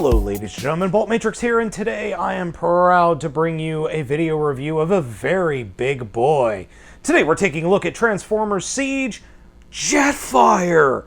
Hello ladies and gentlemen, Baltmatrix here, and today I am proud to bring you a video review of a very big boy. Today we're taking a look at Transformers Siege Jetfire!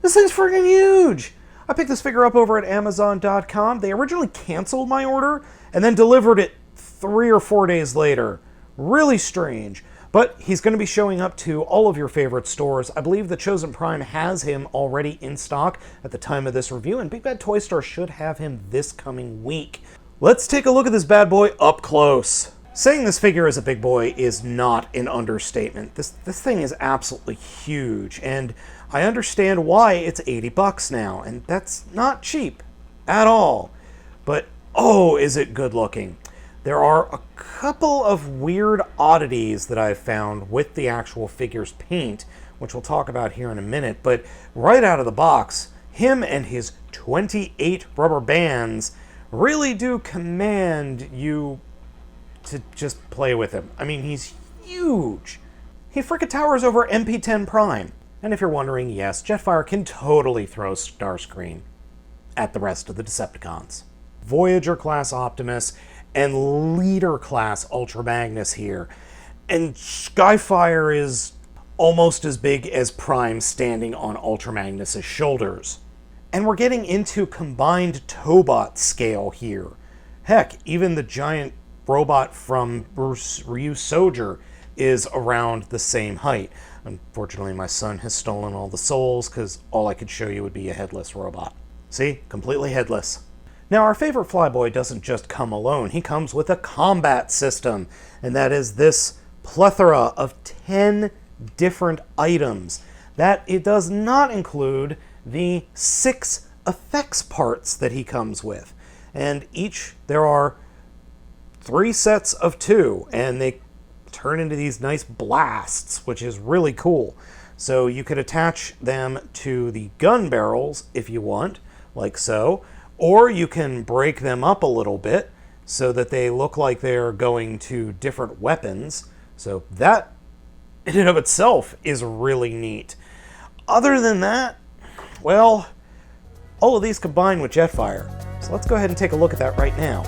This thing's freaking huge! I picked this figure up over at Amazon.com. They originally canceled my order and then delivered it 3 or 4 days later. Really strange. But he's going to be showing up to all of your favorite stores. I believe the Chosen Prime has him already in stock at the time of this review, and Big Bad Toy Store should have him this coming week. Let's take a look at this bad boy up close. Saying this figure is a big boy is not an understatement. This thing is absolutely huge, and I understand why it's $80 now, and that's not cheap at all. But oh, is it good looking. There are a couple of weird oddities that I've found with the actual figure's paint, which we'll talk about here in a minute, but right out of the box, him and his 28 rubber bands really do command you to just play with him. I mean, he's huge. He frickin' towers over MP10 Prime. And if you're wondering, yes, Jetfire can totally throw Starscream at the rest of the Decepticons. Voyager-class Optimus and Leader-class Ultra Magnus here. And Skyfire is almost as big as Prime standing on Ultra Magnus's shoulders. And we're getting into combined Tobot scale here. Heck, even the giant robot from Ryu Soldier is around the same height. Unfortunately, my son has stolen all the souls because all I could show you would be a headless robot. See? Completely headless. Now, our favorite Flyboy doesn't just come alone. He comes with a combat system, and that is this plethora of 10 different items. That it does not include the 6 effects parts that he comes with. And there are 3 sets of 2, and they turn into these nice blasts, which is really cool. So you could attach them to the gun barrels if you want, like so. Or you can break them up a little bit so that they look like they're going to different weapons. So that, in and of itself, is really neat. Other than that, well, all of these combine with Jetfire. So let's go ahead and take a look at that right now.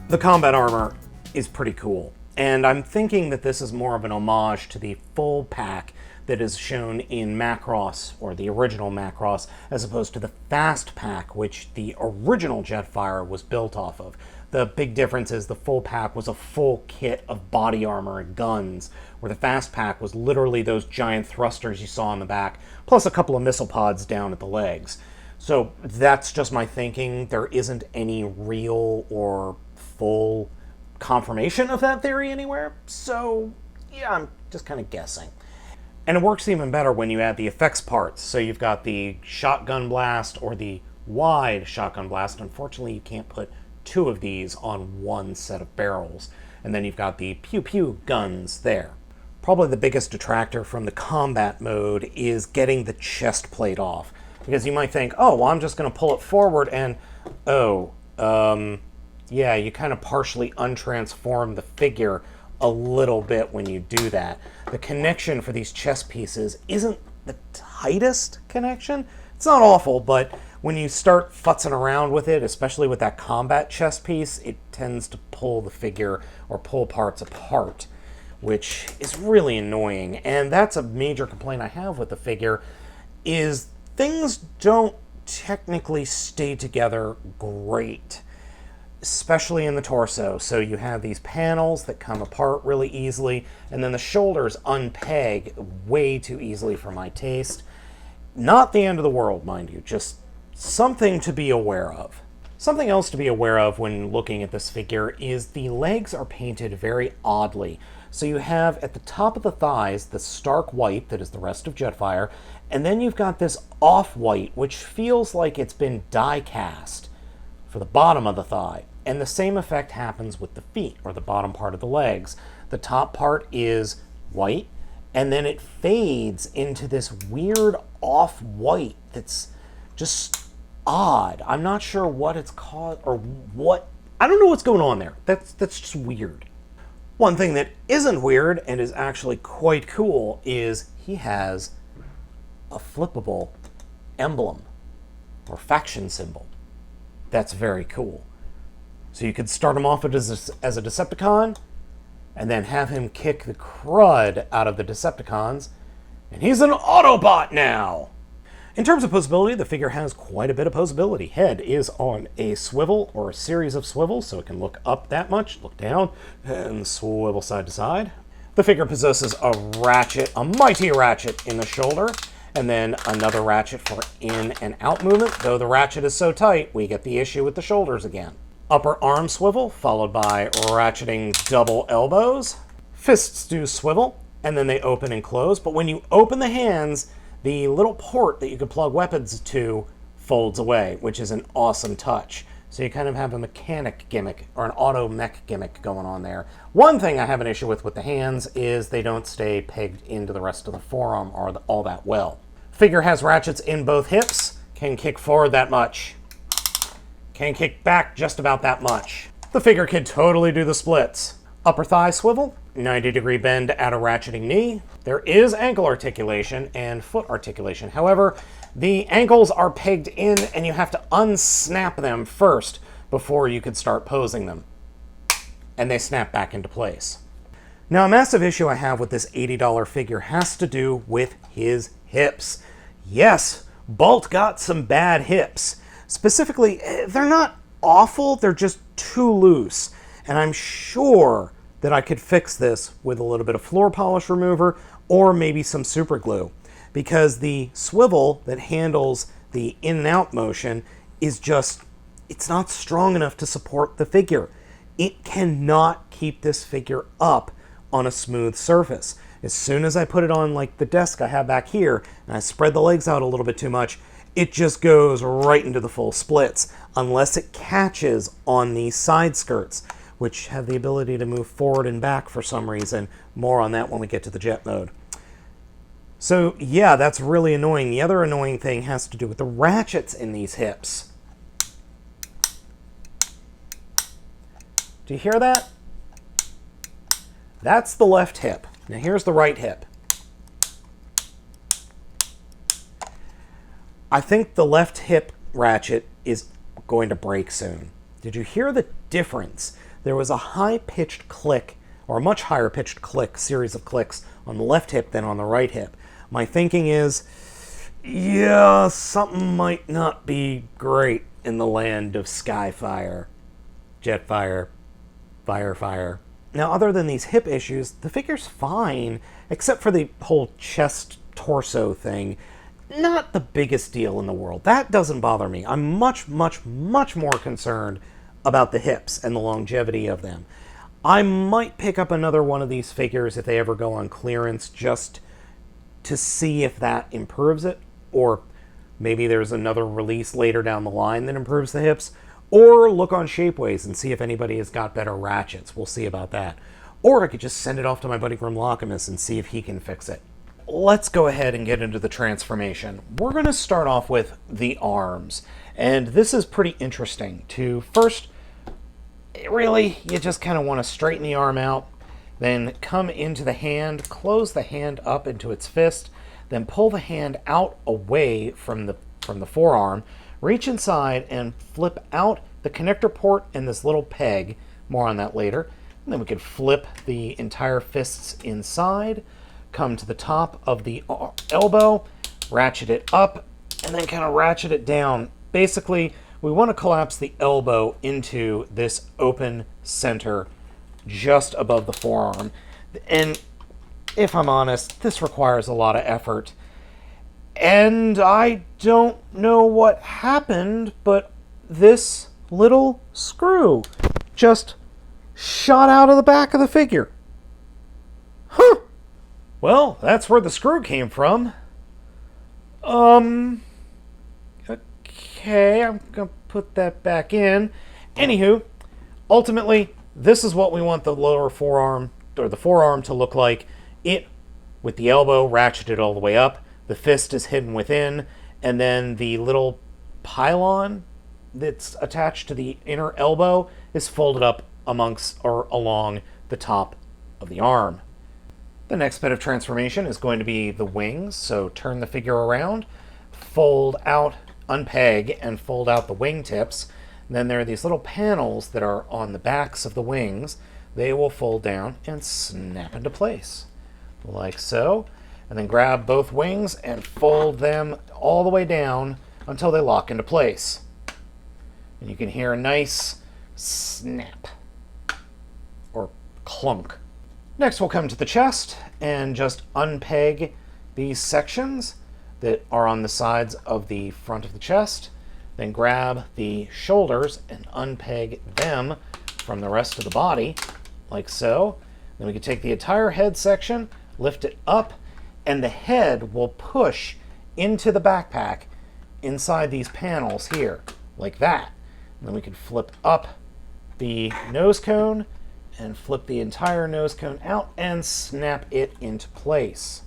The combat armor is pretty cool, and I'm thinking that this is more of an homage to the full pack that is shown in Macross, or the original Macross, as opposed to the fast pack, which the original Jetfire was built off of. The big difference is the full pack was a full kit of body armor and guns, where the fast pack was literally those giant thrusters you saw on the back, plus a couple of missile pods down at the legs. So that's just my thinking. There isn't any real or full confirmation of that theory anywhere, so yeah, I'm just kind of guessing. And it works even better when you add the effects parts. So you've got the shotgun blast or the wide shotgun blast. Unfortunately, you can't put 2 of these on one set of barrels. And then you've got the pew-pew guns there. Probably the biggest detractor from the combat mode is getting the chest plate off. Because you might think, oh, well, I'm just going to pull it forward and, yeah, you kind of partially untransform the figure a little bit when you do that. The connection for these chest pieces isn't the tightest connection. It's not awful, but when you start futzing around with it, especially with that combat chest piece, it tends to pull the figure or pull parts apart, which is really annoying. And that's a major complaint I have with the figure, is things don't technically stay together great, especially in the torso. So you have these panels that come apart really easily, and then the shoulders unpeg way too easily for my taste. Not the end of the world, mind you, just something to be aware of. Something else to be aware of when looking at this figure is the legs are painted very oddly. So you have at the top of the thighs the stark white that is the rest of Jetfire, and then you've got this off-white which feels like it's been die-cast for the bottom of the thigh. And the same effect happens with the feet, or the bottom part of the legs. The top part is white, and then it fades into this weird off-white that's just odd. I'm not sure what it's called, or what. I don't know what's going on there. That's just weird. One thing that isn't weird and is actually quite cool is he has a flippable emblem or faction symbol. That's very cool. So you could start him off as a Decepticon and then have him kick the crud out of the Decepticons, and he's an Autobot now! In terms of posability, the figure has quite a bit of posability. Head is on a swivel, or a series of swivels, so it can look up that much, look down, and swivel side to side. The figure possesses a ratchet, a mighty ratchet in the shoulder, and then another ratchet for in and out movement. Though the ratchet is so tight, we get the issue with the shoulders again. Upper arm swivel, followed by ratcheting double elbows. Fists do swivel, and then they open and close, but when you open the hands, the little port that you can plug weapons to folds away, which is an awesome touch. So you kind of have a mechanic gimmick, or an auto mech gimmick going on there. One thing I have an issue with the hands is they don't stay pegged into the rest of the forearm all that well. Figure has ratchets in both hips, can kick forward that much, can kick back just about that much. The figure can totally do the splits. Upper thigh swivel, 90-degree bend at a ratcheting knee. There is ankle articulation and foot articulation. However, the ankles are pegged in and you have to unsnap them first before you could start posing them. And they snap back into place. Now, a massive issue I have with this $80 figure has to do with his hips. Yes, Bolt got some bad hips. Specifically, they're not awful, they're just too loose. And I'm sure that I could fix this with a little bit of floor polish remover or maybe some super glue, because the swivel that handles the in and out motion is just, it's not strong enough to support the figure. It cannot keep this figure up on a smooth surface. As soon as I put it on like the desk I have back here and I spread the legs out a little bit too much, it just goes right into the full splits unless it catches on the side skirts, which have the ability to move forward and back for some reason. More on that when we get to the jet mode. So yeah, that's really annoying. The other annoying thing has to do with the ratchets in these hips. Do you hear that? That's the left hip. Now here's the right hip. I think the left hip ratchet is going to break soon. Did you hear the difference? There was a high-pitched click, or a much higher-pitched click, series of clicks on the left hip than on the right hip. My thinking is, yeah, something might not be great in the land of Skyfire, Jetfire, Fire. Now, other than these hip issues, the figure's fine, except for the whole chest-torso thing. Not the biggest deal in the world. That doesn't bother me. I'm much more concerned about the hips and the longevity of them. I might pick up another one of these figures if they ever go on clearance, just to see if that improves it, or maybe there's another release later down the line that improves the hips, or look on Shapeways and see if anybody has got better ratchets. We'll see about that. Or I could just send it off to my buddy Grimlockimus and see if he can fix it. Let's go ahead and get into the transformation. We're going to start off with the arms, and this is pretty interesting. First, really, you just kind of want to straighten the arm out, then come into the hand, close the hand up into its fist, then pull the hand out away from the forearm, reach inside and flip out the connector port and this little peg. More on that later. And then we could flip the entire fists inside, come to the top of the elbow, ratchet it up, and then kind of ratchet it down. Basically, we want to collapse the elbow into this open center just above the forearm. And if I'm honest, this requires a lot of effort. And I don't know what happened, but this little screw just shot out of the back of the figure. Huh. Well, that's where the screw came from. Okay, I'm gonna put that back in. Anywho, ultimately, this is what we want the lower forearm, or the forearm, to look like. It, with the elbow ratcheted all the way up, the fist is hidden within, and then the little pylon that's attached to the inner elbow is folded up amongst or along the top of the arm. The next bit of transformation is going to be the wings, so turn the figure around, fold out, unpeg, and fold out the wing tips. And then there are these little panels that are on the backs of the wings. They will fold down and snap into place, like so. And then grab both wings and fold them all the way down until they lock into place. And you can hear a nice snap or clunk. Next, we'll come to the chest and just unpeg these sections that are on the sides of the front of the chest. Then grab the shoulders and unpeg them from the rest of the body, like so. Then we can take the entire head section, lift it up, and the head will push into the backpack inside these panels here, like that. And then we can flip up the nose cone and flip the entire nose cone out and snap it into place.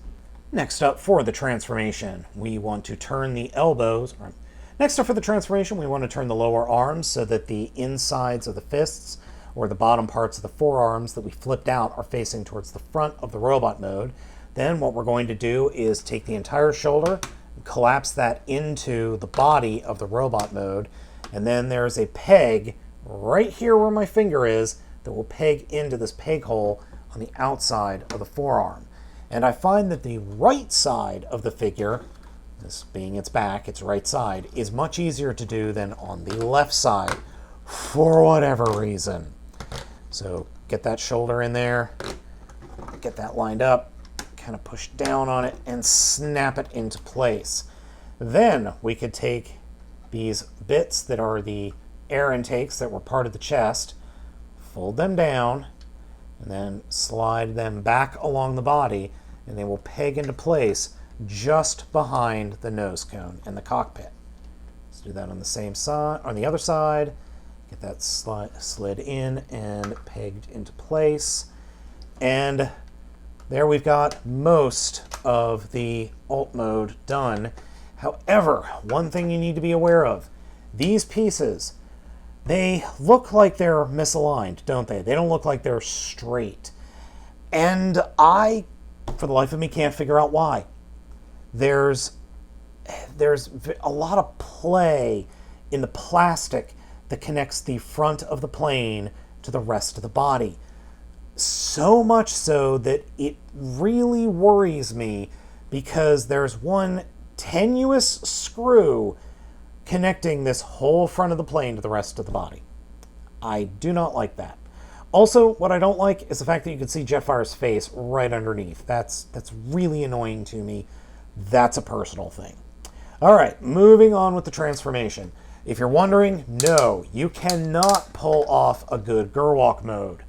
Next up for the transformation, we want to turn the elbows. Next up for the transformation, we want to turn the lower arms so that the insides of the fists or the bottom parts of the forearms that we flipped out are facing towards the front of the robot mode. Then what we're going to do is take the entire shoulder and collapse that into the body of the robot mode. And then there's a peg right here where my finger is that will peg into this peg hole on the outside of the forearm. And I find that the right side of the figure, this being its back, its right side, is much easier to do than on the left side for whatever reason. So get that shoulder in there, get that lined up, kind of push down on it and snap it into place. Then we could take these bits that are the air intakes that were part of the chest, fold them down, and then slide them back along the body, and they will peg into place just behind the nose cone and the cockpit. Let's do that on the same side, on the other side. Get that slid in and pegged into place. And there we've got most of the alt mode done. However, one thing you need to be aware of, these pieces, they look like they're misaligned, don't they? They don't look like they're straight. And I, for the life of me, can't figure out why. There's a lot of play in the plastic that connects the front of the plane to the rest of the body. So much so that it really worries me because there's one tenuous screw connecting this whole front of the plane to the rest of the body. I do not like that. Also, what I don't like is the fact that you can see Jetfire's face right underneath. That's really annoying to me. That's a personal thing. All right, moving on with the transformation. If you're wondering, no, you cannot pull off a good Gerwalk mode.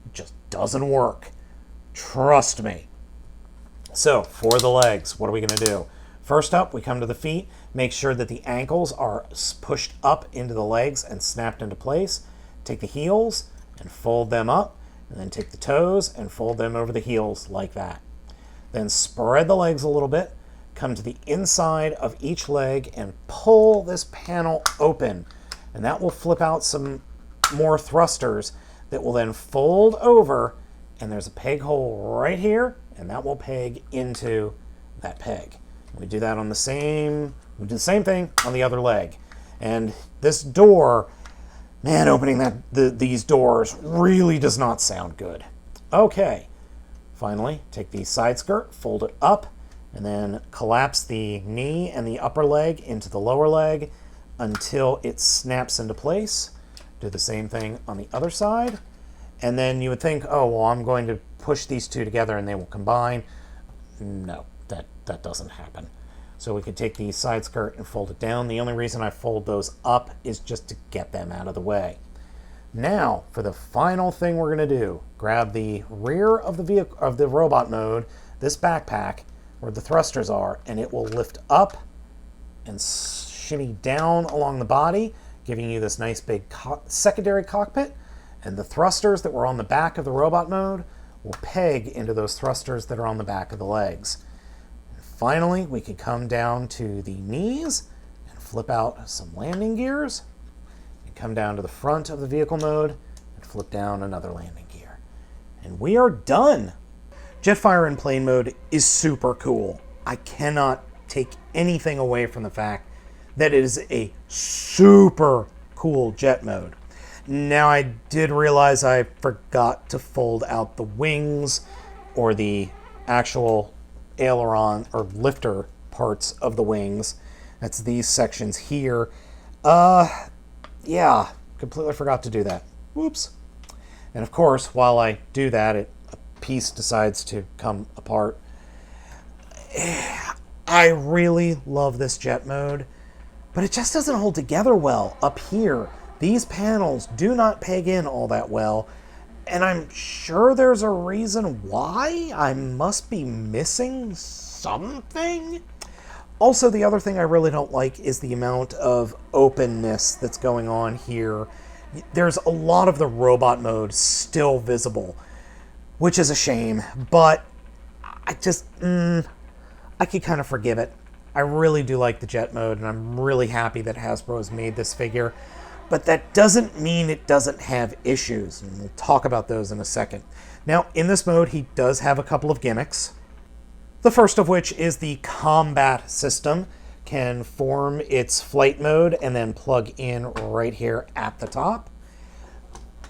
It just doesn't work. Trust me. So, for the legs, what are we going to do? First up, we come to the feet. Make sure that the ankles are pushed up into the legs and snapped into place. Take the heels and fold them up, and then take the toes and fold them over the heels like that. Then spread the legs a little bit. Come to the inside of each leg and pull this panel open. And that will flip out some more thrusters that will then fold over, and there's a peg hole right here, and that will peg into that peg. We do that on the same, we do the same thing on the other leg. And this door, man, opening these doors really does not sound good. Okay, finally, take the side skirt, fold it up, and then collapse the knee and the upper leg into the lower leg until it snaps into place. Do the same thing on the other side. And then you would think, oh, well, I'm going to push these two together and they will combine. No, that doesn't happen. So we could take the side skirt and fold it down. The only reason I fold those up is just to get them out of the way. Now, for the final thing we're going to do, grab the rear of the vehicle, of the robot mode, this backpack, where the thrusters are, and it will lift up and shimmy down along the body, giving you this nice big secondary cockpit. And the thrusters that were on the back of the robot mode will peg into those thrusters that are on the back of the legs. And finally, we can come down to the knees and flip out some landing gears, and come down to the front of the vehicle mode and flip down another landing gear. And we are done. Jetfire in plane mode is super cool. I cannot take anything away from the fact that it is a super cool jet mode. Now, I did realize I forgot to fold out the wings or the actual aileron or lifter parts of the wings. That's these sections here. Yeah, completely forgot to do that. Whoops. And of course, while I do that, a piece decides to come apart. I really love this jet mode, but it just doesn't hold together well up here. These panels do not peg in all that well, and I'm sure there's a reason why. I must be missing something. Also, the other thing I really don't like is the amount of openness that's going on here. There's a lot of the robot mode still visible, which is a shame, but I just, I could kind of forgive it. I really do like the jet mode, and I'm really happy that Hasbro has made this figure. But that doesn't mean it doesn't have issues, and we'll talk about those in a second. Now, in this mode, he does have a couple of gimmicks. The first of which is the C.O.M.B.A.T system. Can form its flight mode and then plug in right here at the top.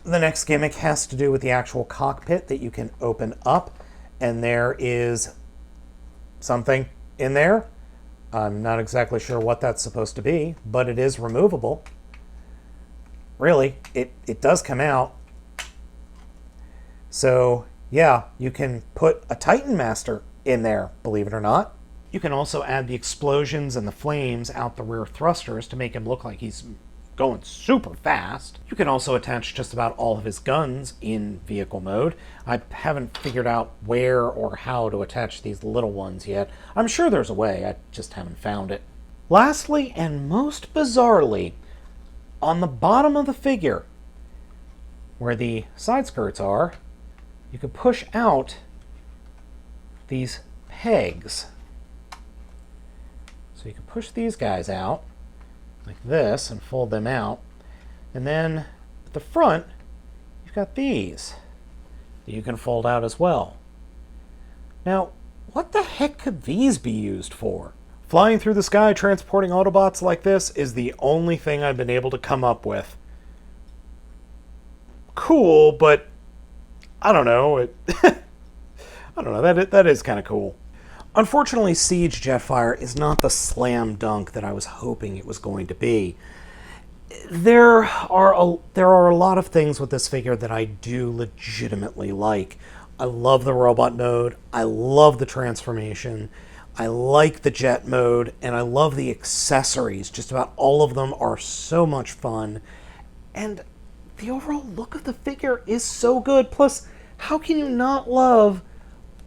The next gimmick has to do with the actual cockpit that you can open up, and there is something in there. I'm not exactly sure what that's supposed to be, but it is removable. Really, it does come out. So, yeah, you can put a Titan Master in there, believe it or not. You can also add the explosions and the flames out the rear thrusters to make him look like he's going super fast. You can also attach just about all of his guns in vehicle mode. I haven't figured out where or how to attach these little ones yet. I'm sure there's a way, I just haven't found it. Lastly, and most bizarrely, on the bottom of the figure, where the side skirts are, you can push out these pegs. So you can push these guys out like this and fold them out. And then at the front, you've got these that you can fold out as well. Now, what the heck could these be used for? Flying through the sky, transporting Autobots like this is the only thing I've been able to come up with. Cool, but I don't know. I don't know. That is kind of cool. Unfortunately, Siege Jetfire is not the slam dunk that I was hoping it was going to be. There are a lot of things with this figure that I do legitimately like. I love the robot mode. I love the transformation. I like the jet mode, and I love the accessories. Just about all of them are so much fun. And the overall look of the figure is so good. Plus, how can you not love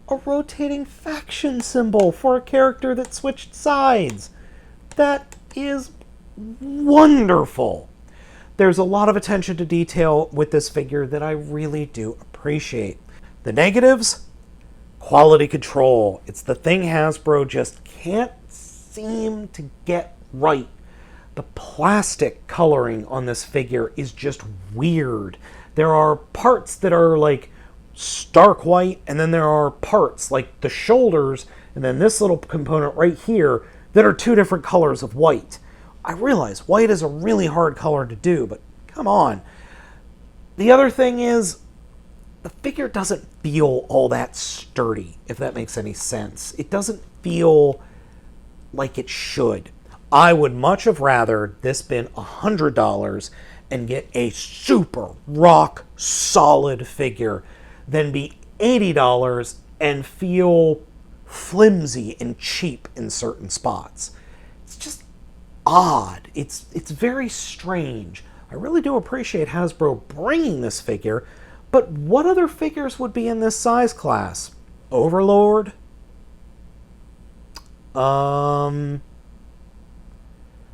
a rotating faction symbol for a character that switched sides? That is wonderful. There's a lot of attention to detail with this figure that I really do appreciate. The negatives? Quality control. It's the thing Hasbro just can't seem to get right. The plastic coloring on this figure is just weird. There are parts that are like stark white, and then there are parts like the shoulders and then this little component right here that are two different colors of white. I realize white is a really hard color to do, but come on. The other thing is, the figure doesn't feel all that sturdy, if that makes any sense. It doesn't feel like it should. I would much have rather this been $100 and get a super rock solid figure than be $80 and feel flimsy and cheap in certain spots. It's just odd. It's very strange. I really do appreciate Hasbro bringing this figure, but what other figures would be in this size class? Overlord?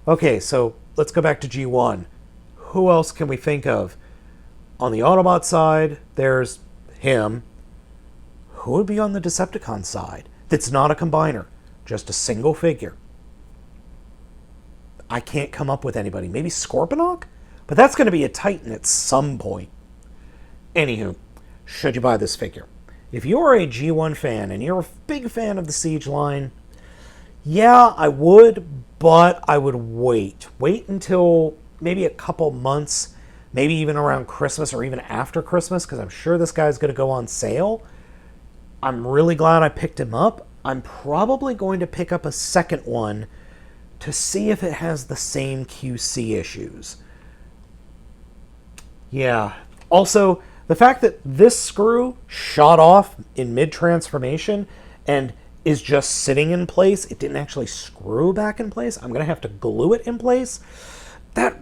Okay, so let's go back to G1. Who else can we think of? On the Autobot side, there's him. Who would be on the Decepticon side? That's not a combiner, just a single figure. I can't come up with anybody. Maybe Scorponok? But that's going to be a Titan at some point. Anywho, should you buy this figure? If you're a G1 fan and you're a big fan of the Siege line, yeah, I would, but I would wait. Wait until maybe a couple months, maybe even around Christmas or even after Christmas, because I'm sure this guy's going to go on sale. I'm really glad I picked him up. I'm probably going to pick up a second one to see if it has the same QC issues. Yeah. Also, the fact that this screw shot off in mid-transformation and is just sitting in place, it didn't actually screw back in place, I'm going to have to glue it in place, that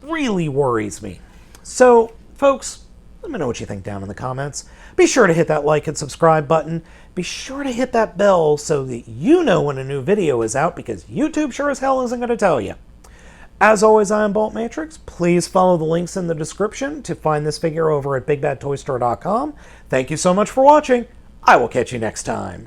really worries me. So, folks, let me know what you think down in the comments. Be sure to hit that like and subscribe button. Be sure to hit that bell so that you know when a new video is out, because YouTube sure as hell isn't going to tell you. As always, I am Baltmatrix. Please follow the links in the description to find this figure over at BigBadToyStore.com. Thank you so much for watching. I will catch you next time.